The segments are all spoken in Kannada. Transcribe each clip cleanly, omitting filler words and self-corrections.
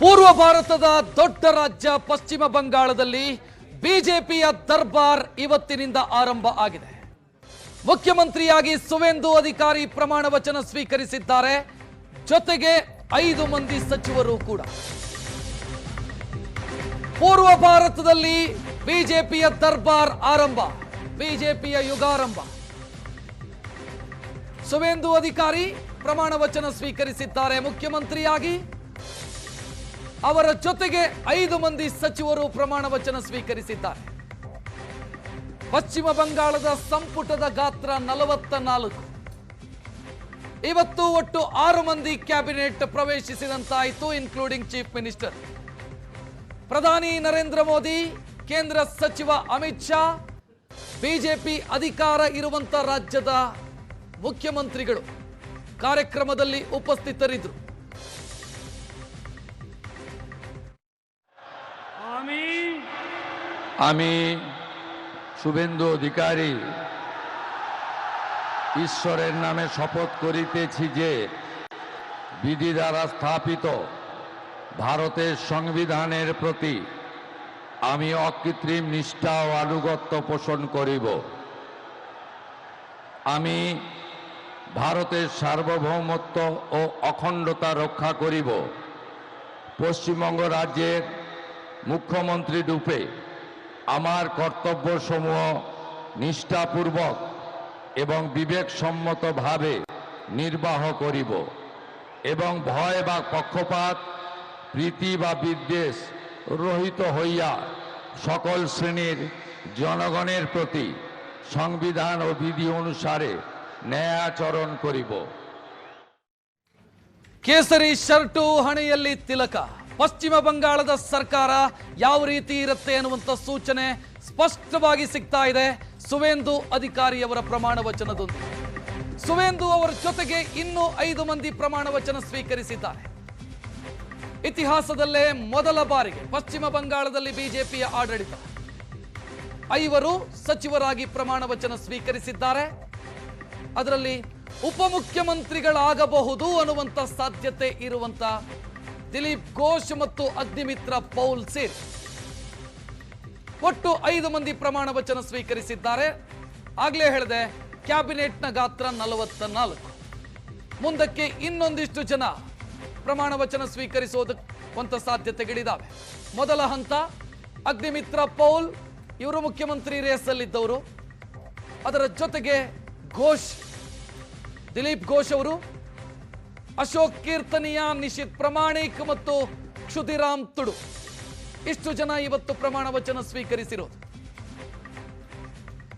ಪೂರ್ವ ಭಾರತದ ದೊಡ್ಡ ರಾಜ್ಯ ಪಶ್ಚಿಮ ಬಂಗಾಳದಲ್ಲಿ ಬಿಜೆಪಿಯ ದರ್ಬಾರ್ ಇವತ್ತಿನಿಂದ ಆರಂಭ ಆಗಿದೆ. ಮುಖ್ಯಮಂತ್ರಿಯಾಗಿ ಸುವೇಂದು ಅಧಿಕಾರಿ ಪ್ರಮಾಣ ವಚನ ಸ್ವೀಕರಿಸಿದ್ದಾರೆ. ಜೊತೆಗೆ 5 ಮಂದಿ ಸಚಿವರು ಕೂಡ. ಪೂರ್ವ ಭಾರತದಲ್ಲಿ ಬಿಜೆಪಿಯ ದರ್ಬಾರ್ ಆರಂಭ, ಬಿಜೆಪಿಯ ಯುಗಾರಂಭ. ಸುವೇಂದು ಅಧಿಕಾರಿ ಪ್ರಮಾಣ ವಚನ ಸ್ವೀಕರಿಸಿದ್ದಾರೆ ಮುಖ್ಯಮಂತ್ರಿಯಾಗಿ. ಅವರ ಜೊತೆಗೆ 5 ಮಂದಿ ಸಚಿವರು ಪ್ರಮಾಣ ವಚನ ಸ್ವೀಕರಿಸಿದ್ದಾರೆ. ಪಶ್ಚಿಮ ಬಂಗಾಳದ ಸಂಪುಟದ ಗಾತ್ರ 44. ಇವತ್ತು ಒಟ್ಟು 6 ಮಂದಿ ಕ್ಯಾಬಿನೆಟ್ ಪ್ರವೇಶಿಸಿದಂತಾಯಿತು, ಇನ್ಕ್ಲೂಡಿಂಗ್ ಚೀಫ್ ಮಿನಿಸ್ಟರ್. ಪ್ರಧಾನಿ ನರೇಂದ್ರ ಮೋದಿ, ಕೇಂದ್ರ ಸಚಿವ ಅಮಿತ್ ಶಾ, ಬಿಜೆಪಿ ಅಧಿಕಾರ ಇರುವಂತ ರಾಜ್ಯದ ಮುಖ್ಯಮಂತ್ರಿಗಳು ಕಾರ್ಯಕ್ರಮದಲ್ಲಿ ಉಪಸ್ಥಿತರಿದ್ದರು. আমি শুভেন্দু অধিকারী ঈশ্বরের নামে শপথ করিতেছি যে বিধি দ্বারা স্থাপিত ভারতের সংবিধানের প্রতি আমি অকৃত্রিম নিষ্ঠা ও আনুগত্য পোষণ করিব। আমি ভারতের সার্বভৌমত্ব ও অখণ্ডতা রক্ষা করিব। পশ্চিমবঙ্গ রাজ্যের মুখ্যমন্ত্রী রূপে আমার কর্তব্যসমূহ নিষ্ঠাপূর্বক এবং বিবেকসম্মতভাবে নির্বাহ করিব এবং ভয় বা পক্ষপাত, প্রীতি বা বিদ্বেষ রহিত হইয়া সকল শ্রেণীর জনগণের প্রতি সংবিধান ও বিধি অনুসারে ನ್ಯಾಯಾಚರಣ ಕರಿಬ. ಕೇಸರಿ ಶರ್ಟು, ಹಣೆಯಲ್ಲಿ ತಿಲಕ. ಪಶ್ಚಿಮ ಬಂಗಾಳದ ಸರ್ಕಾರ ಯಾವ ರೀತಿ ಇರುತ್ತೆ ಅನ್ನುವಂಥ ಸೂಚನೆ ಸ್ಪಷ್ಟವಾಗಿ ಸಿಗ್ತಾ ಇದೆ ಸುವೇಂದು ಅಧಿಕಾರಿಯವರ ಪ್ರಮಾಣ ವಚನದೊಂದಿಗೆ. ಸುವೇಂದು ಅವರ ಜೊತೆಗೆ ಇನ್ನೂ 5 ಮಂದಿ ಪ್ರಮಾಣ ವಚನ ಸ್ವೀಕರಿಸಿದ್ದಾರೆ. ಇತಿಹಾಸದಲ್ಲೇ ಮೊದಲ ಬಾರಿಗೆ ಪಶ್ಚಿಮ ಬಂಗಾಳದಲ್ಲಿ ಬಿಜೆಪಿಯ ಆಡಳಿತ 5 ಸಚಿವರಾಗಿ ಪ್ರಮಾಣ ವಚನ ಸ್ವೀಕರಿಸಿದ್ದಾರೆ. ಅದರಲ್ಲಿ ಉಪಮುಖ್ಯಮಂತ್ರಿಗಳಾಗಬಹುದು ಅನ್ನುವಂಥ ಸಾಧ್ಯತೆ ಇರುವಂತ ದಿಲೀಪ್ ಘೋಷ್ ಮತ್ತು ಅಗ್ನಿಮಿತ್ರ ಪೌಲ್ ಸೇರಿ ಒಟ್ಟು 5 ಮಂದಿ ಪ್ರಮಾಣ ವಚನ ಸ್ವೀಕರಿಸಿದ್ದಾರೆ. ಆಗ್ಲೇ ಹೇಳಿದೆ, ಕ್ಯಾಬಿನೆಟ್ನ ಗಾತ್ರ 44. ಮುಂದಕ್ಕೆ ಇನ್ನೊಂದಿಷ್ಟು ಜನ ಪ್ರಮಾಣ ವಚನ ಸ್ವೀಕರಿಸುವಂತ ಸಾಧ್ಯತೆಗಳಿದ್ದಾವೆ. ಮೊದಲ ಹಂತ ಅಗ್ನಿಮಿತ್ರ ಪೌಲ್, ಇವರು ಮುಖ್ಯಮಂತ್ರಿ ರೇಸಲ್ಲಿದ್ದವರು. ಅದರ ಜೊತೆಗೆ ಘೋಷ್, ದಿಲೀಪ್ ಘೋಷ್ ಅವರು, ಅಶೋಕ್ ಕೀರ್ತನಿಯಾ, ನಿಶಿತ್ ಪ್ರಮಾಣಿಕ್ ಮತ್ತು ಕ್ಷುದಿರಾಮ್ ತುಡು, ಇಷ್ಟು ಜನ ಇವತ್ತು ಪ್ರಮಾಣ ವಚನ ಸ್ವೀಕರಿಸಿರೋದು.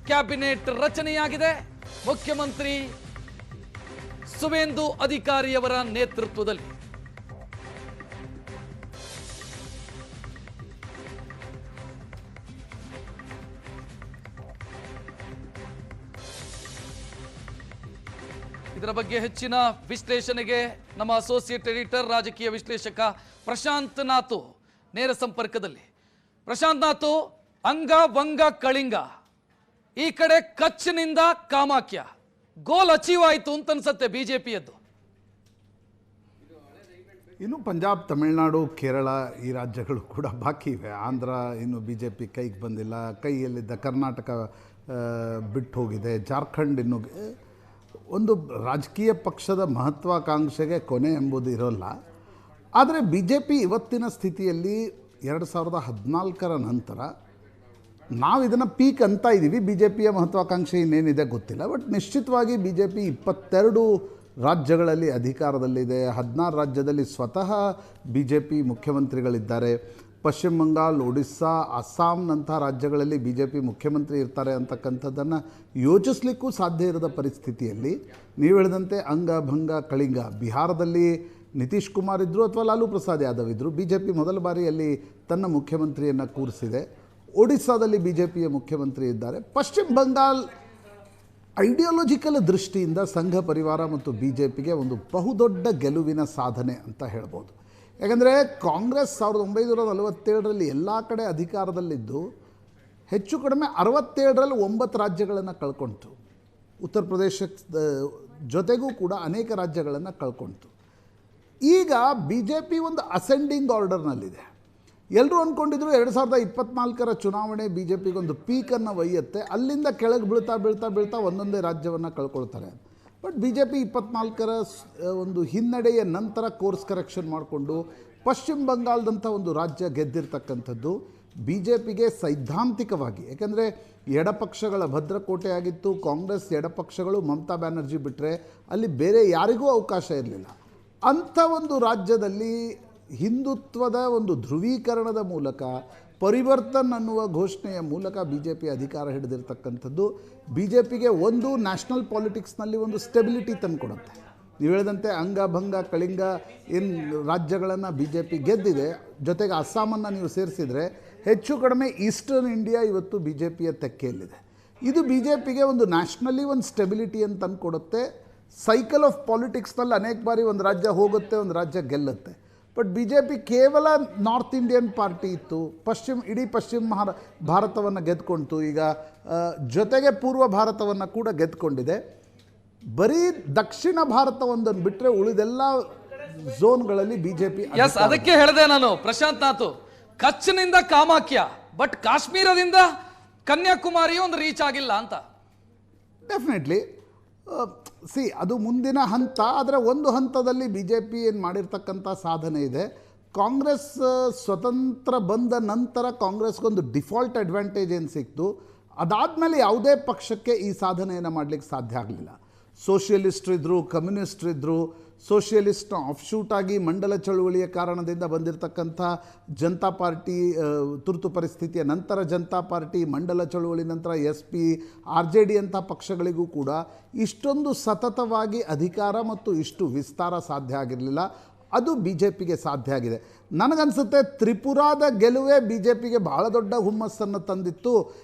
ಕ್ಯಾಬಿನೆಟ್ ರಚನೆಯಾಗಿದೆ ಮುಖ್ಯಮಂತ್ರಿ ಸುವೇಂದು ಅಧಿಕಾರಿಯವರ ನೇತೃತ್ವದಲ್ಲಿ. ಇದರ ಬಗ್ಗೆ ಹೆಚ್ಚಿನ ವಿಶ್ಲೇಷಣೆಗೆ ನಮ್ಮ ಅಸೋಸಿಯೇಟ್ ಎಡಿಟರ್, ರಾಜಕೀಯ ವಿಶ್ಲೇಷಕ ಪ್ರಶಾಂತ್ ನಾತು ನೇರ ಸಂಪರ್ಕದಲ್ಲಿ. ಪ್ರಶಾಂತ್ ನಾತು, ಅಂಗ ವಂಗ ಕಳಿಂಗ, ಈ ಕಡೆ ಕಚ್ನಿಂದ ಕಾಮಾಖ್ಯ, ಗೋಲ್ ಅಚೀವ್ ಆಯಿತು ಅಂತ ಅನ್ಸುತ್ತೆ ಬಿಜೆಪಿಯದ್ದು. ಇನ್ನು ಪಂಜಾಬ್, ತಮಿಳುನಾಡು, ಕೇರಳ ಈ ರಾಜ್ಯಗಳು ಕೂಡ ಬಾಕಿ ಇವೆ. ಆಂಧ್ರ ಇನ್ನು BJP ಕೈಗೆ ಬಂದಿಲ್ಲ. ಕೈಯಲ್ಲಿದ್ದ ಕರ್ನಾಟಕ ಬಿಟ್ಟು ಹೋಗಿದೆ. ಜಾರ್ಖಂಡ್ ಇನ್ನು ಒಂದು ರಾಜಕೀಯ ಪಕ್ಷದ ಮಹತ್ವಾಕಾಂಕ್ಷೆಗೆ ಕೊನೆ ಎಂಬುದು ಇರೋಲ್ಲ. ಆದರೆ BJP ಇವತ್ತಿನ ಸ್ಥಿತಿಯಲ್ಲಿ 2014ರ ನಂತರ ನಾವು ಇದನ್ನು ಪೀಕ್ ಅಂತ ಇದ್ದೀವಿ. BJPಯ ಮಹತ್ವಾಕಾಂಕ್ಷೆ ಇನ್ನೇನಿದೆ ಗೊತ್ತಿಲ್ಲ. ಬಟ್ ನಿಶ್ಚಿತವಾಗಿ BJP 22 ರಾಜ್ಯಗಳಲ್ಲಿ ಅಧಿಕಾರದಲ್ಲಿದೆ. 16 ರಾಜ್ಯದಲ್ಲಿ ಸ್ವತಃ BJP ಮುಖ್ಯಮಂತ್ರಿಗಳಿದ್ದಾರೆ. ಪಶ್ಚಿಮ ಬಂಗಾಳ, ಒಡಿಸ್ಸಾ, ಅಸ್ಸಾಂನಂಥ ರಾಜ್ಯಗಳಲ್ಲಿ BJP ಮುಖ್ಯಮಂತ್ರಿ ಇರ್ತಾರೆ ಅಂತಕ್ಕಂಥದ್ದನ್ನು ಯೋಚಿಸ್ಲಿಕ್ಕೂ ಸಾಧ್ಯ ಇರದ ಪರಿಸ್ಥಿತಿಯಲ್ಲಿ ನೀವು ಹೇಳಿದಂತೆ ಅಂಗ ಭಂಗ ಕಳಿಂಗ, ಬಿಹಾರದಲ್ಲಿ ನಿತೀಶ್ ಕುಮಾರ್ ಇದ್ದರು ಅಥವಾ ಲಾಲೂ ಪ್ರಸಾದ್ ಯಾದವ್ ಇದ್ದರು. BJP ಮೊದಲ ಬಾರಿಯಲ್ಲಿ ತನ್ನ ಮುಖ್ಯಮಂತ್ರಿಯನ್ನು ಕೂರಿಸಿದೆ. ಒಡಿಸ್ಸಾದಲ್ಲಿ BJPಯ ಮುಖ್ಯಮಂತ್ರಿ ಇದ್ದಾರೆ. ಪಶ್ಚಿಮ ಬಂಗಾಳ ಐಡಿಯಾಲಜಿಕಲ್ ದೃಷ್ಟಿಯಿಂದ ಸಂಘ ಪರಿವಾರ ಮತ್ತು BJPಗೆ ಒಂದು ಬಹುದೊಡ್ಡ ಗೆಲುವಿನ ಸಾಧನೆ ಅಂತ ಹೇಳ್ಬೋದು. ಯಾಕಂದರೆ ಕಾಂಗ್ರೆಸ್ 1947ರಲ್ಲಿ ಎಲ್ಲ ಕಡೆ ಅಧಿಕಾರದಲ್ಲಿದ್ದು ಹೆಚ್ಚು ಕಡಿಮೆ 67ರಲ್ಲಿ 9 ರಾಜ್ಯಗಳನ್ನು ಕಳ್ಕೊಳ್ತು. ಉತ್ತರ ಪ್ರದೇಶ ಜೊತೆಗೂ ಕೂಡ ಅನೇಕ ರಾಜ್ಯಗಳನ್ನು ಕಳ್ಕೊಳ್ತು. ಈಗ ಬಿ ಜೆ ಪಿ ಒಂದು ಅಸೆಂಡಿಂಗ್ ಆರ್ಡರ್ನಲ್ಲಿದೆ. ಎಲ್ಲರೂ ಅಂದ್ಕೊಂಡಿದ್ರು 2024 ಚುನಾವಣೆ ಬಿ ಜೆ ಪಿಗೊಂದು ಪೀಕನ್ನು ಒಯ್ಯುತ್ತೆ, ಅಲ್ಲಿಂದ ಕೆಳಗೆ ಬೀಳ್ತಾ ಬೀಳ್ತಾ ಬೀಳ್ತಾ ಒಂದೊಂದೇ ರಾಜ್ಯವನ್ನು ಕಳ್ಕೊಳ್ತಾರೆ. ಬಟ್ ಬಿ ಜೆ ಪಿ 24 ಒಂದು ಹಿನ್ನಡೆಯ ನಂತರ ಕೋರ್ಸ್ ಕರೆಕ್ಷನ್ ಮಾಡಿಕೊಂಡು ಪಶ್ಚಿಮ ಬಂಗಾಳದಂಥ ಒಂದು ರಾಜ್ಯ ಗೆದ್ದಿರ್ತಕ್ಕಂಥದ್ದು ಬಿ ಜೆ ಪಿಗೆ ಸೈದ್ಧಾಂತಿಕವಾಗಿ, ಯಾಕೆಂದರೆ ಎಡಪಕ್ಷಗಳ ಭದ್ರಕೋಟೆ ಆಗಿತ್ತು. ಕಾಂಗ್ರೆಸ್ ಎಡಪಕ್ಷಗಳು, ಮಮತಾ ಬ್ಯಾನರ್ಜಿ ಬಿಟ್ಟರೆ ಅಲ್ಲಿ ಬೇರೆ ಯಾರಿಗೂ ಅವಕಾಶ ಇರಲಿಲ್ಲ. ಅಂಥ ಒಂದು ರಾಜ್ಯದಲ್ಲಿ ಹಿಂದುತ್ವದ ಒಂದು ಧ್ರುವೀಕರಣದ ಮೂಲಕ, ಪರಿವರ್ತನ್ ಅನ್ನುವ ಘೋಷಣೆಯ ಮೂಲಕ ಬಿ ಜೆ ಪಿ ಅಧಿಕಾರ ಹಿಡಿದಿರ್ತಕ್ಕಂಥದ್ದು ಬಿ ಜೆ ಪಿಗೆ ಒಂದು ನ್ಯಾಷನಲ್ ಪಾಲಿಟಿಕ್ಸ್ನಲ್ಲಿ ಒಂದು ಸ್ಟೆಬಿಲಿಟಿ ತಂದುಕೊಡುತ್ತೆ. ನೀವು ಹೇಳಿದಂತೆ ಅಂಗಭಂಗ ಕಳಿಂಗ ಏನು ರಾಜ್ಯಗಳನ್ನು ಬಿ ಜೆ ಪಿ ಗೆದ್ದಿದೆ, ಜೊತೆಗೆ ಅಸ್ಸಾಮನ್ನು ನೀವು ಸೇರಿಸಿದರೆ ಹೆಚ್ಚು ಕಡಿಮೆ ಈಸ್ಟರ್ನ್ ಇಂಡಿಯಾ ಇವತ್ತು ಬಿ ಜೆ ಪಿಯ ತೆಕ್ಕೆಯಲ್ಲಿದೆ. ಇದು ಬಿ ಜೆ ಪಿಗೆ ಒಂದು ನ್ಯಾಷನಲಿ ಒಂದು ಸ್ಟೆಬಿಲಿಟಿ ಅಂತ ತಂದುಕೊಡುತ್ತೆ. ಸೈಕಲ್ ಆಫ್ ಪಾಲಿಟಿಕ್ಸ್ನಲ್ಲಿ ಅನೇಕ ಬಾರಿ ಒಂದು ರಾಜ್ಯ ಹೋಗುತ್ತೆ, ಒಂದು ರಾಜ್ಯ ಗೆಲ್ಲುತ್ತೆ. ಬಟ್ ಬಿ ಜೆ ಪಿ ಕೇವಲ ನಾರ್ತ್ ಇಂಡಿಯನ್ ಪಾರ್ಟಿ ಇತ್ತು, ಇಡೀ ಪಶ್ಚಿಮ ಭಾರತವನ್ನು ಗೆದ್ಕೊಳ್ತು. ಈಗ ಜೊತೆಗೆ ಪೂರ್ವ ಭಾರತವನ್ನು ಕೂಡ ಗೆದ್ಕೊಂಡಿದೆ. ಬರೀ ದಕ್ಷಿಣ ಭಾರತವೊಂದನ್ನು ಬಿಟ್ಟರೆ ಉಳಿದೆಲ್ಲ ಝೋನ್ಗಳಲ್ಲಿ ಬಿ ಜೆ ಪಿ. ಅದಕ್ಕೆ ಹೇಳಿದೆ ನಾನು ಪ್ರಶಾಂತ್ ನಾಥ್, ಕಚ್ನಿಂದ ಕಾಮಾಖ್ಯ, ಬಟ್ ಕಾಶ್ಮೀರದಿಂದ ಕನ್ಯಾಕುಮಾರಿ ಒಂದು ರೀಚ್ ಆಗಿಲ್ಲ ಅಂತ. ಡೆಫಿನೆಟ್ಲಿ ಅದು ಮುಂದಿನ ಹಂತ. ಆದರೆ ಒಂದು ಹಂತದಲ್ಲಿ ಬಿ ಜೆ ಪಿ ಏನು ಮಾಡಿರ್ತಕ್ಕಂಥ ಸಾಧನೆ ಇದೆ. ಕಾಂಗ್ರೆಸ್ ಸ್ವತಂತ್ರ ಬಂದ ನಂತರ ಕಾಂಗ್ರೆಸ್ಗೊಂದು ಡಿಫಾಲ್ಟ್ ಅಡ್ವಾಂಟೇಜ್ ಏನು ಸಿಕ್ತು, ಅದಾದಮೇಲೆ ಯಾವುದೇ ಪಕ್ಷಕ್ಕೆ ಈ ಸಾಧನೆಯನ್ನು ಮಾಡಲಿಕ್ಕೆ ಸಾಧ್ಯ ಆಗಲಿಲ್ಲ. ಸೋಷಿಯಲಿಸ್ಟ್ರಿದ್ದರು, ಕಮ್ಯುನಿಸ್ಟ್ರಿದ್ದರು, ಸೋಷಿಯಲಿಸ್ಟ್ನ ಆಫ್ಶೂಟಾಗಿ ಮಂಡಲ ಚಳುವಳಿಯ ಕಾರಣದಿಂದ ಬಂದಿರತಕ್ಕಂಥ ಜನತಾ ಪಾರ್ಟಿ, ತುರ್ತು ಪರಿಸ್ಥಿತಿಯ ನಂತರ ಜನತಾ ಪಾರ್ಟಿ, ಮಂಡಲ ಚಳುವಳಿ ನಂತರ S P, R J D ಅಂಥ ಪಕ್ಷಗಳಿಗೂ ಕೂಡ ಇಷ್ಟೊಂದು ಸತತವಾಗಿ ಅಧಿಕಾರ ಮತ್ತು ಇಷ್ಟು ವಿಸ್ತಾರ ಸಾಧ್ಯ ಆಗಿರಲಿಲ್ಲ. ಅದು ಬಿ ಜೆ ಪಿಗೆ ಸಾಧ್ಯ ಆಗಿದೆ. ನನಗನ್ಸುತ್ತೆ ತ್ರಿಪುರಾದ ಗೆಲುವೇ ಬಿ ಜೆ ಪಿಗೆ ಭಾಳ ದೊಡ್ಡ ಹುಮ್ಮಸ್ಸನ್ನು ತಂದಿತ್ತು.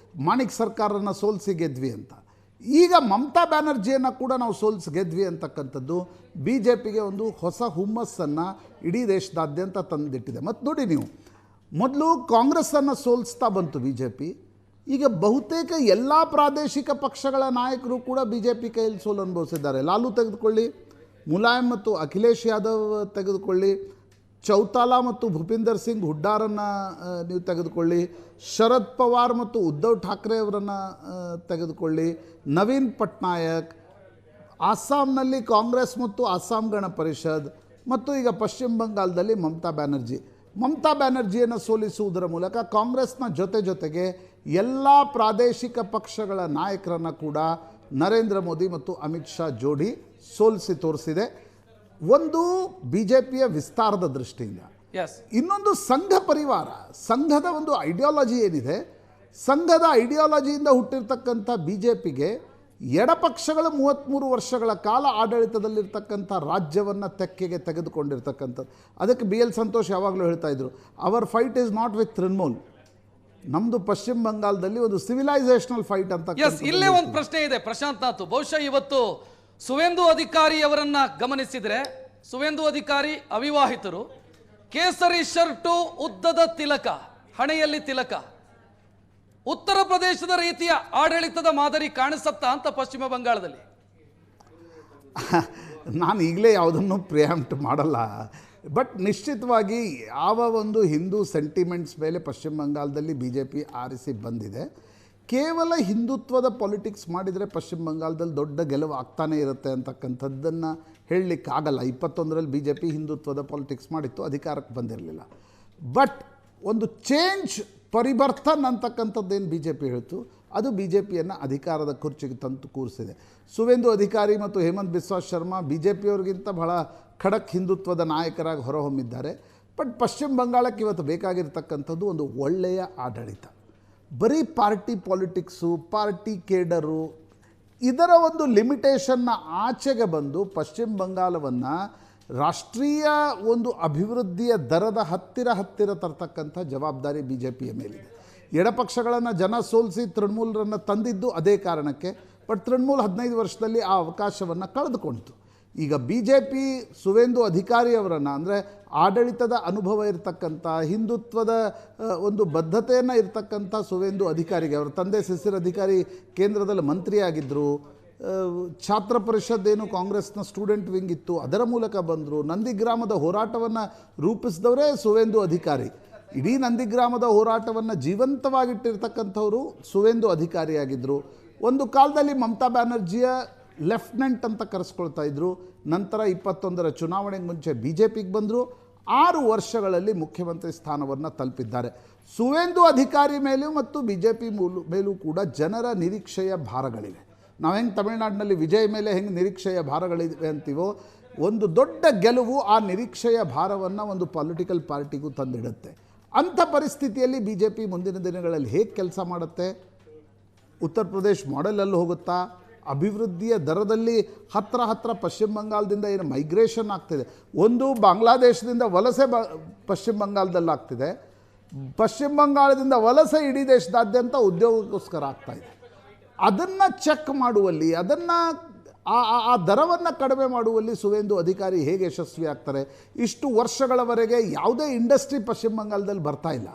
ಮಾಣಿಕ್ ಸರ್ಕಾರನ ಸೋಲಿಸಿ ಗೆದ್ವಿ ಅಂತ. ಈಗ ಮಮತಾ ಬ್ಯಾನರ್ಜಿಯನ್ನು ಕೂಡ ನಾವು ಸೋಲಿಸಿ ಗೆದ್ವಿ ಅಂತಕ್ಕಂಥದ್ದು ಬಿ ಜೆ ಪಿಗೆ ಒಂದು ಹೊಸ ಹುಮ್ಮಸ್ಸನ್ನು ಇಡೀ ದೇಶದಾದ್ಯಂತ ತಂದಿಟ್ಟಿದೆ. ಮತ್ತು ನೋಡಿ, ನೀವು ಮೊದಲು ಕಾಂಗ್ರೆಸ್ಸನ್ನು ಸೋಲಿಸ್ತಾ ಬಂತು ಬಿ ಜೆ ಪಿ. ಈಗ ಬಹುತೇಕ ಎಲ್ಲ ಪ್ರಾದೇಶಿಕ ಪಕ್ಷಗಳ ನಾಯಕರು ಕೂಡ ಬಿ ಜೆ ಪಿ ಕೈಯಲ್ಲಿ ಸೋಲು ಅನುಭವಿಸಿದ್ದಾರೆ. ಲಾಲು ತೆಗೆದುಕೊಳ್ಳಿ, ಮುಲಾಯಂ ಮತ್ತು ಅಖಿಲೇಶ್ ಯಾದವ್ ತೆಗೆದುಕೊಳ್ಳಿ, ಚೌತಾಲಾ ಮತ್ತು ಭೂಪಿಂದರ್ ಸಿಂಗ್ ಹುಡ್ಡಾರನ್ನು ನೀವು ತೆಗೆದುಕೊಳ್ಳಿ, ಶರದ್ ಪವಾರ್ ಮತ್ತು ಉದ್ಧವ್ ಠಾಕ್ರೆ ಅವರನ್ನು ತೆಗೆದುಕೊಳ್ಳಿ, ನವೀನ್ ಪಟ್ನಾಯಕ್, ಅಸ್ಸಾಂನಲ್ಲಿ ಕಾಂಗ್ರೆಸ್ ಮತ್ತು ಅಸ್ಸಾಂ ಗಣ ಪರಿಷದ್, ಮತ್ತು ಈಗ ಪಶ್ಚಿಮ ಬಂಗಾಳದಲ್ಲಿ ಮಮತಾ ಬ್ಯಾನರ್ಜಿಯನ್ನು ಸೋಲಿಸುವುದರ ಮೂಲಕ ಕಾಂಗ್ರೆಸ್ನ ಜೊತೆಗೆ ಎಲ್ಲ ಪ್ರಾದೇಶಿಕ ಪಕ್ಷಗಳ ನಾಯಕರನ್ನು ಕೂಡ ನರೇಂದ್ರ ಮೋದಿ ಮತ್ತು ಅಮಿತ್ ಶಾ ಜೋಡಿ ಸೋಲಿಸಿ ತೋರಿಸಿದೆ. ಒಂದು ಬಿ ಜೆ ಪಿಯ ವಿಸ್ತಾರದ ದೃಷ್ಟಿಯಿಂದ, ಇನ್ನೊಂದು ಸಂಘ ಪರಿವಾರ, ಸಂಘದ ಒಂದು ಐಡಿಯಾಲಜಿ ಏನಿದೆ, ಸಂಘದ ಐಡಿಯಾಲಜಿಯಿಂದ ಹುಟ್ಟಿರ್ತಕ್ಕಂಥ ಬಿ ಜೆ ಪಿಗೆ ಎಡಪಕ್ಷಗಳು 33 ವರ್ಷಗಳ ಕಾಲ ಆಡಳಿತದಲ್ಲಿರ್ತಕ್ಕಂಥ ರಾಜ್ಯವನ್ನು ತೆಕ್ಕೆಗೆ ತೆಗೆದುಕೊಂಡಿರ್ತಕ್ಕಂಥದ್ದು. ಅದಕ್ಕೆ ಬಿ ಎಲ್ ಸಂತೋಷ್ ಯಾವಾಗಲೂ ಹೇಳ್ತಾ ಇದ್ರು, our fight is not with Trinamool, ನಮ್ಮದು ಪಶ್ಚಿಮ ಬಂಗಾಳದಲ್ಲಿ ಒಂದು ಸಿವಿಲೈಸೇಷನಲ್ ಫೈಟ್ ಅಂತ. ಇಲ್ಲೇ ಒಂದು ಪ್ರಶ್ನೆ ಇದೆ ಪ್ರಶಾಂತ್ ನಾಥ್. ಬಹುಶಃ ಇವತ್ತು ಸುವೇಂದು ಅಧಿಕಾರಿ ಅವರನ್ನ ಗಮನಿಸಿದ್ರೆ, ಸುವೇಂದು ಅಧಿಕಾರಿ ಅವಿವಾಹಿತರು, ಕೇಸರಿ ಶರ್ಟು, ಉದ್ದದ ತಿಲಕ, ಹಣೆಯಲ್ಲಿ ತಿಲಕ, ಉತ್ತರ ಪ್ರದೇಶದ ರೀತಿಯ ಆಡಳಿತದ ಮಾದರಿ ಕಾಣಿಸುತ್ತಾ ಅಂತ ಪಶ್ಚಿಮ ಬಂಗಾಳದಲ್ಲಿ? ನಾನು ಈಗಲೇ ಯಾವುದನ್ನು ಪ್ರಿಯಾಂಪ್ಟ್ ಮಾಡಲ್ಲ, ಬಟ್ ನಿಶ್ಚಿತವಾಗಿ ಯಾವ ಒಂದು ಹಿಂದೂ ಸೆಂಟಿಮೆಂಟ್ಸ್ ಮೇಲೆ ಪಶ್ಚಿಮ ಬಂಗಾಳದಲ್ಲಿ ಬಿ ಜೆ ಪಿ ಆರಿಸಿ ಬಂದಿದೆ. ಕೇವಲ ಹಿಂದುತ್ವದ ಪಾಲಿಟಿಕ್ಸ್ ಮಾಡಿದರೆ ಪಶ್ಚಿಮ ಬಂಗಾಳದಲ್ಲಿ ದೊಡ್ಡ ಗೆಲುವು ಆಗ್ತಾನೆ ಇರುತ್ತೆ ಅಂತಕ್ಕಂಥದ್ದನ್ನು ಹೇಳಲಿಕ್ಕಾಗಲ್ಲ. 21ರಲ್ಲಿ ಬಿ ಜೆ ಪಿ ಹಿಂದುತ್ವದ ಪಾಲಿಟಿಕ್ಸ್ ಮಾಡಿತ್ತು, ಅಧಿಕಾರಕ್ಕೆ ಬಂದಿರಲಿಲ್ಲ. ಬಟ್ ಒಂದು change, Parivartan ಅಂತಕ್ಕಂಥದ್ದೇನು B J P ಹೇಳ್ತು, ಅದು ಬಿ ಜೆ ಪಿಯನ್ನು ಅಧಿಕಾರದ ಕುರ್ಚಿಗೆ ತಂದು ಕೂರಿಸಿದೆ. ಸುವೇಂದು ಅಧಿಕಾರಿ ಮತ್ತು ಹೇಮಂತ್ ಬಿಸ್ವಾ ಶರ್ಮಾ ಬಿ ಜೆ ಪಿಯವ್ರಿಗಿಂತ ಬಹಳ ಖಡಕ್ ಹಿಂದುತ್ವದ ನಾಯಕರಾಗಿ ಹೊರಹೊಮ್ಮಿದ್ದಾರೆ. ಬಟ್ ಪಶ್ಚಿಮ ಬಂಗಾಳಕ್ಕೆ ಇವತ್ತು ಬೇಕಾಗಿರ್ತಕ್ಕಂಥದ್ದು ಒಂದು ಒಳ್ಳೆಯ ಆಡಳಿತ. ಬರೀ ಪಾರ್ಟಿ ಪಾಲಿಟಿಕ್ಸು, ಪಾರ್ಟಿ ಕೇಡರು, ಇದರ ಒಂದು ಲಿಮಿಟೇಷನ್ನ ಆಚೆಗೆ ಬಂದು ಪಶ್ಚಿಮ ಬಂಗಾಳವನ್ನು ರಾಷ್ಟ್ರೀಯ ಒಂದು ಅಭಿವೃದ್ಧಿಯ ದರದ ಹತ್ತಿರ ತರ್ತಕ್ಕಂಥ ಜವಾಬ್ದಾರಿ ಬಿ ಜೆ ಪಿಯ ಮೇಲಿದೆ. ಎಡಪಕ್ಷಗಳನ್ನು ಜನ ಸೋಲಿಸಿ ತೃಣಮೂಲರನ್ನು ತಂದಿದ್ದು ಅದೇ ಕಾರಣಕ್ಕೆ. ಬಟ್ ತೃಣಮೂಲ 15 ವರ್ಷದಲ್ಲಿ ಆ ಅವಕಾಶವನ್ನು ಕಳೆದುಕೊಂಡಿತು. ಈಗ ಬಿ ಜೆ ಪಿ ಸುವೇಂದು ಅಧಿಕಾರಿ ಅವರನ್ನು, ಅಂದರೆ ಆಡಳಿತದ ಅನುಭವ ಇರತಕ್ಕಂಥ, ಹಿಂದುತ್ವದ ಒಂದು ಬದ್ಧತೆಯನ್ನು ಇರತಕ್ಕಂಥ ಸುವೇಂದು ಅಧಿಕಾರಿಗೆ, ಅವರ ತಂದೆ ಶಿಶಿರ್ ಅಧಿಕಾರಿ ಕೇಂದ್ರದಲ್ಲಿ ಮಂತ್ರಿಯಾಗಿದ್ದರು, ಛಾತ್ರ ಪರಿಷತ್ ಏನು ಕಾಂಗ್ರೆಸ್ನ ಸ್ಟೂಡೆಂಟ್ ವಿಂಗ್ ಇತ್ತು ಅದರ ಮೂಲಕ ಬಂದರು. ನಂದಿಗ್ರಾಮದ ಹೋರಾಟವನ್ನು ರೂಪಿಸಿದವರೇ ಸುವೇಂದು ಅಧಿಕಾರಿ. ಇಡೀ ನಂದಿಗ್ರಾಮದ ಹೋರಾಟವನ್ನು ಜೀವಂತವಾಗಿಟ್ಟಿರ್ತಕ್ಕಂಥವರು ಸುವೇಂದು ಅಧಿಕಾರಿಯಾಗಿದ್ದರು. ಒಂದು ಕಾಲದಲ್ಲಿ ಮಮತಾ ಬ್ಯಾನರ್ಜಿಯ ಲೆಫ್ಟಿನೆಂಟ್ ಅಂತ ಕರೆಸ್ಕೊಳ್ತಾ ಇದ್ದರು. ನಂತರ 21ರ ಚುನಾವಣೆಗೆ ಮುಂಚೆ BJPಗೆ ಬಂದರು. 6 ವರ್ಷಗಳಲ್ಲಿ ಮುಖ್ಯಮಂತ್ರಿ ಸ್ಥಾನವನ್ನು ತಲುಪಿದ್ದಾರೆ. ಸುವೇಂದು ಅಧಿಕಾರಿ ಮೇಲೂ ಮತ್ತು BJP ಮೇಲೂ ಕೂಡ ಜನರ ನಿರೀಕ್ಷೆಯ ಭಾರಗಳಿವೆ. ನಾವು ಹೆಂಗೆ ತಮಿಳುನಾಡಿನಲ್ಲಿ ವಿಜಯ್ ಮೇಲೆ ಹೆಂಗೆ ನಿರೀಕ್ಷೆಯ ಭಾರಗಳಿವೆ ಅಂತೀವೋ, ಒಂದು ದೊಡ್ಡ ಗೆಲುವು ಆ ನಿರೀಕ್ಷೆಯ ಭಾರವನ್ನು ಒಂದು ಪೊಲಿಟಿಕಲ್ ಪಾರ್ಟಿಗೂ ತಂದಿಡುತ್ತೆ. ಅಂಥ ಪರಿಸ್ಥಿತಿಯಲ್ಲಿ BJP ಮುಂದಿನ ದಿನಗಳಲ್ಲಿ ಹೇಗೆ ಕೆಲಸ ಮಾಡುತ್ತೆ? ಉತ್ತರ ಪ್ರದೇಶ್ ಮಾಡೆಲಲ್ಲಿ ಹೋಗುತ್ತಾ? ಅಭಿವೃದ್ಧಿಯ ದರದಲ್ಲಿ ಹತ್ರ ಪಶ್ಚಿಮ ಬಂಗಾಳದಿಂದ ಏನು ಮೈಗ್ರೇಷನ್ ಆಗ್ತಿದೆ, ಒಂದು ಬಾಂಗ್ಲಾದೇಶದಿಂದ ವಲಸೆ ಪಶ್ಚಿಮ ಬಂಗಾಳದಲ್ಲಿ ಆಗ್ತಿದೆ, ಪಶ್ಚಿಮ ಬಂಗಾಳದಿಂದ ವಲಸೆ ಇಡೀ ದೇಶದಾದ್ಯಂತ ಉದ್ಯೋಗಕ್ಕೋಸ್ಕರ ಆಗ್ತಾಯಿದೆ. ಅದನ್ನು ಚೆಕ್ ಮಾಡುವಲ್ಲಿ, ಅದನ್ನು ಆ ದರವನ್ನು ಕಡಿಮೆ ಮಾಡುವಲ್ಲಿ ಸುವೇಂದು ಅಧಿಕಾರಿ ಹೇಗೆ ಯಶಸ್ವಿ ಆಗ್ತಾರೆ? ಇಷ್ಟು ವರ್ಷಗಳವರೆಗೆ ಯಾವುದೇ ಇಂಡಸ್ಟ್ರಿ ಪಶ್ಚಿಮ ಬಂಗಾಳದಲ್ಲಿ ಬರ್ತಾ ಇಲ್ಲ.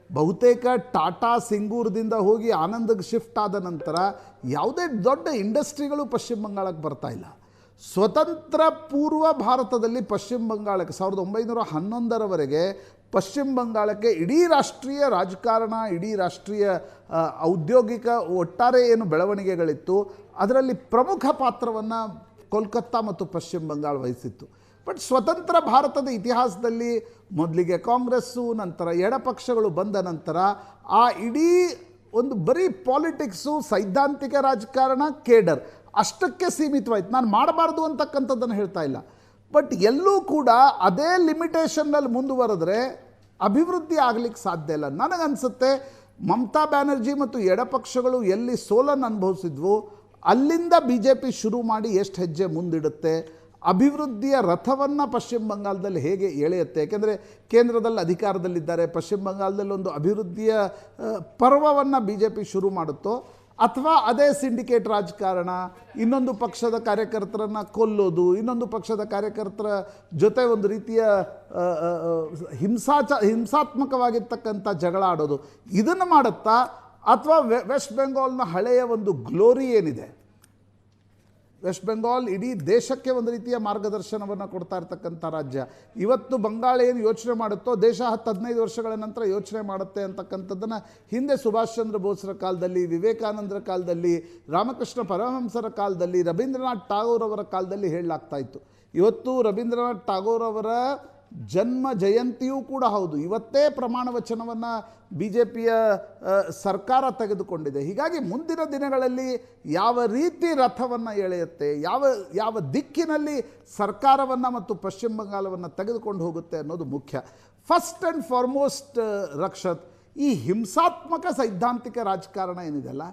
ಬಹುತೇಕ ಟಾಟಾ ಸಿಂಗೂರದಿಂದ ಹೋಗಿ ಆನಂದಕ್ಕೆ ಶಿಫ್ಟ್ ಆದ ನಂತರ ಯಾವುದೇ ದೊಡ್ಡ ಇಂಡಸ್ಟ್ರಿಗಳು ಪಶ್ಚಿಮ ಬಂಗಾಳಕ್ಕೆ ಬರ್ತಾ ಇಲ್ಲ. ಸ್ವತಂತ್ರ ಪೂರ್ವ ಭಾರತದಲ್ಲಿ ಪಶ್ಚಿಮ ಬಂಗಾಳಕ್ಕೆ 1911ರವರೆಗೆ ಪಶ್ಚಿಮ ಬಂಗಾಳಕ್ಕೆ ಇಡೀ ರಾಷ್ಟ್ರೀಯ ರಾಜಕಾರಣ, ಇಡೀ ರಾಷ್ಟ್ರೀಯ ಔದ್ಯೋಗಿಕ ಒಟ್ಟಾರೆ ಏನು ಬೆಳವಣಿಗೆಗಳಿತ್ತು ಅದರಲ್ಲಿ ಪ್ರಮುಖ ಪಾತ್ರವನ್ನು ಕೋಲ್ಕತ್ತಾ ಮತ್ತು ಪಶ್ಚಿಮ ಬಂಗಾಳ ವಹಿಸಿತ್ತು. ಬಟ್ ಸ್ವತಂತ್ರ ಭಾರತದ ಇತಿಹಾಸದಲ್ಲಿ ಮೊದಲಿಗೆ ಕಾಂಗ್ರೆಸ್ಸು, ನಂತರ ಎಡಪಕ್ಷಗಳು ಬಂದ ನಂತರ ಆ ಇಡೀ ಒಂದು ಬರೀ ಪಾಲಿಟಿಕ್ಸು, ಸೈದ್ಧಾಂತಿಕ ರಾಜಕಾರಣ, ಕೇಡರ್ ಅಷ್ಟಕ್ಕೆ ಸೀಮಿತವಾಯಿತು. ನಾನು ಮಾಡಬಾರ್ದು ಅಂತಕ್ಕಂಥದ್ದನ್ನು ಹೇಳ್ತಾ ಇಲ್ಲ, ಬಟ್ ಎಲ್ಲೂ ಕೂಡ ಅದೇ ಲಿಮಿಟೇಷನ್ನಲ್ಲಿ ಮುಂದುವರೆದ್ರೆ ಅಭಿವೃದ್ಧಿ ಆಗಲಿಕ್ಕೆ ಸಾಧ್ಯ ಇಲ್ಲ. ನನಗನ್ಸುತ್ತೆ ಮಮತಾ ಬ್ಯಾನರ್ಜಿ ಮತ್ತು ಎಡಪಕ್ಷಗಳು ಎಲ್ಲಿ ಸೋಲನ್ನು ಅನುಭವಿಸಿದ್ವು ಅಲ್ಲಿಂದ BJP ಶುರು ಮಾಡಿ ಎಷ್ಟು ಹೆಜ್ಜೆ ಮುಂದಿಡುತ್ತೆ, ಅಭಿವೃದ್ಧಿಯ ರಥವನ್ನು ಪಶ್ಚಿಮ ಬಂಗಾಳದಲ್ಲಿ ಹೇಗೆ ಎಳೆಯುತ್ತೆ. ಏಕೆಂದರೆ ಕೇಂದ್ರದಲ್ಲಿ ಅಧಿಕಾರದಲ್ಲಿದ್ದಾರೆ, ಪಶ್ಚಿಮ ಬಂಗಾಳದಲ್ಲಿ ಒಂದು ಅಭಿವೃದ್ಧಿಯ ಪರ್ವವನ್ನು BJP ಶುರು ಮಾಡುತ್ತೋ, ಅಥವಾ ಅದೇ ಸಿಂಡಿಕೇಟ್ ರಾಜಕಾರಣ, ಇನ್ನೊಂದು ಪಕ್ಷದ ಕಾರ್ಯಕರ್ತರನ್ನು ಕೊಲ್ಲೋದು, ಇನ್ನೊಂದು ಪಕ್ಷದ ಕಾರ್ಯಕರ್ತರ ಜೊತೆ ಒಂದು ರೀತಿಯ ಹಿಂಸಾತ್ಮಕವಾಗಿರ್ತಕ್ಕಂಥ ಜಗಳ ಆಡೋದು, ಇದನ್ನು ಮಾಡುತ್ತಾ, ಅಥವಾ ವೆಸ್ಟ್ ಬೆಂಗಾಲ್ನ ಹಳೆಯ ಒಂದು ಗ್ಲೋರಿ ಏನಿದೆ, ವೆಸ್ಟ್ ಬೆಂಗಾಲ್ ಇಡೀ ದೇಶಕ್ಕೆ ಒಂದು ರೀತಿಯ ಮಾರ್ಗದರ್ಶನವನ್ನು ಕೊಡ್ತಾ ಇರ್ತಕ್ಕಂಥ ರಾಜ್ಯ. ಇವತ್ತು ಬಂಗಾಳ ಏನು ಯೋಚನೆ ಮಾಡುತ್ತೋ ದೇಶ 10-15 ವರ್ಷಗಳ ನಂತರ ಯೋಚನೆ ಮಾಡುತ್ತೆ ಅಂತಕ್ಕಂಥದ್ದನ್ನು ಹಿಂದೆ ಸುಭಾಷ್ ಚಂದ್ರ ಬೋಸ್ರ ಕಾಲದಲ್ಲಿ, ವಿವೇಕಾನಂದರ ಕಾಲದಲ್ಲಿ, ರಾಮಕೃಷ್ಣ ಪರಮಹಂಸರ ಕಾಲದಲ್ಲಿ, ರವೀಂದ್ರನಾಥ್ ಟಾಗೋರ್ ಅವರ ಕಾಲದಲ್ಲಿ ಹೇಳಲಾಗ್ತಾ ಇತ್ತು. ಇವತ್ತು ರವೀಂದ್ರನಾಥ್ ಟಾಗೋರ್ ಅವರ ಜನ್ಮ ಜಯಂತಿಯೂ ಕೂಡ ಹೌದು. ಇವತ್ತೇ ಪ್ರಮಾಣ ವಚನವನ್ನು BJPಯ ಸರ್ಕಾರ ತೆಗೆದುಕೊಂಡಿದೆ. ಹೀಗಾಗಿ ಮುಂದಿನ ದಿನಗಳಲ್ಲಿ ಯಾವ ರೀತಿ ರಥವನ್ನು ಎಳೆಯುತ್ತೆ, ಯಾವ ದಿಕ್ಕಿನಲ್ಲಿ ಸರ್ಕಾರವನ್ನು ಮತ್ತು ಪಶ್ಚಿಮ ಬಂಗಾಳವನ್ನು ತೆಗೆದುಕೊಂಡು ಹೋಗುತ್ತೆ ಅನ್ನೋದು ಮುಖ್ಯ. ಫಸ್ಟ್ ಆ್ಯಂಡ್ ಫಾರ್ಮೋಸ್ಟ್ ರಕ್ಷತ್, ಈ ಹಿಂಸಾತ್ಮಕ ಸೈದ್ಧಾಂತಿಕ ರಾಜಕಾರಣ ಏನಿದೆಲ್ಲ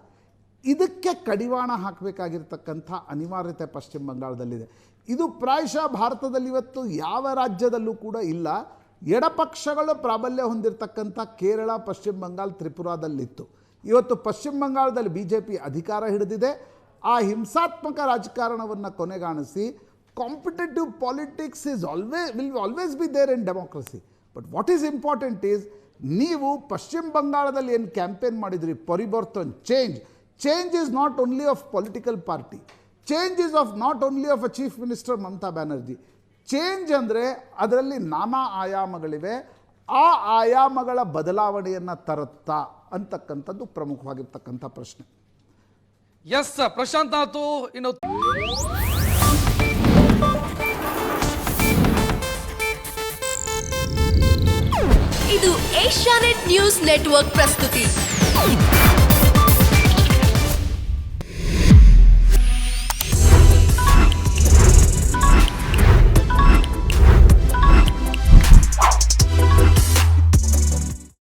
ಇದಕ್ಕೆ ಕಡಿವಾಣ ಹಾಕಬೇಕಾಗಿರ್ತಕ್ಕಂಥ ಅನಿವಾರ್ಯತೆ ಪಶ್ಚಿಮ ಬಂಗಾಳದಲ್ಲಿದೆ. ಇದು ಪ್ರಾಯಶಃ ಭಾರತದಲ್ಲಿ ಇವತ್ತು ಯಾವ ರಾಜ್ಯದಲ್ಲೂ ಕೂಡ ಇಲ್ಲ. ಎಡಪಕ್ಷಗಳು ಪ್ರಾಬಲ್ಯ ಹೊಂದಿರತಕ್ಕಂಥ ಕೇರಳ, ಪಶ್ಚಿಮ ಬಂಗಾಳ, ತ್ರಿಪುರಾದಲ್ಲಿತ್ತು. ಇವತ್ತು ಪಶ್ಚಿಮ ಬಂಗಾಳದಲ್ಲಿ BJP ಅಧಿಕಾರ ಹಿಡಿದಿದೆ. ಆ ಹಿಂಸಾತ್ಮಕ ರಾಜಕಾರಣವನ್ನು ಕೊನೆಗಾಣಿಸಿ competitive politics will always be there in democracy. But what is important is, ನೀವು ಪಶ್ಚಿಮ ಬಂಗಾಳದಲ್ಲಿ ಏನು ಕ್ಯಾಂಪೇನ್ ಮಾಡಿದ್ರಿ, Parivartan, change is not only of political party, change is of not only of a chief minister Mamata Banerjee. Change ಅಂದರೆ ಅದರಲ್ಲಿ ನಾನಾ ಆಯಾಮಗಳಿವೆ. ಆ ಆಯಾಮಗಳ ಬದಲಾವಣೆಯನ್ನು ತರುತ್ತಾ ಅಂತಕ್ಕಂಥದ್ದು ಪ್ರಮುಖವಾಗಿರ್ತಕ್ಕಂಥ ಪ್ರಶ್ನೆ. ಎಸ್ ಪ್ರಶಾಂತ್ ನಾಥು, ಇನ್ನು ಇದು ಏಷ್ಯಾನೆಟ್ ನ್ಯೂಸ್ ನೆಟ್ವರ್ಕ್ ಪ್ರಸ್ತುತಿ.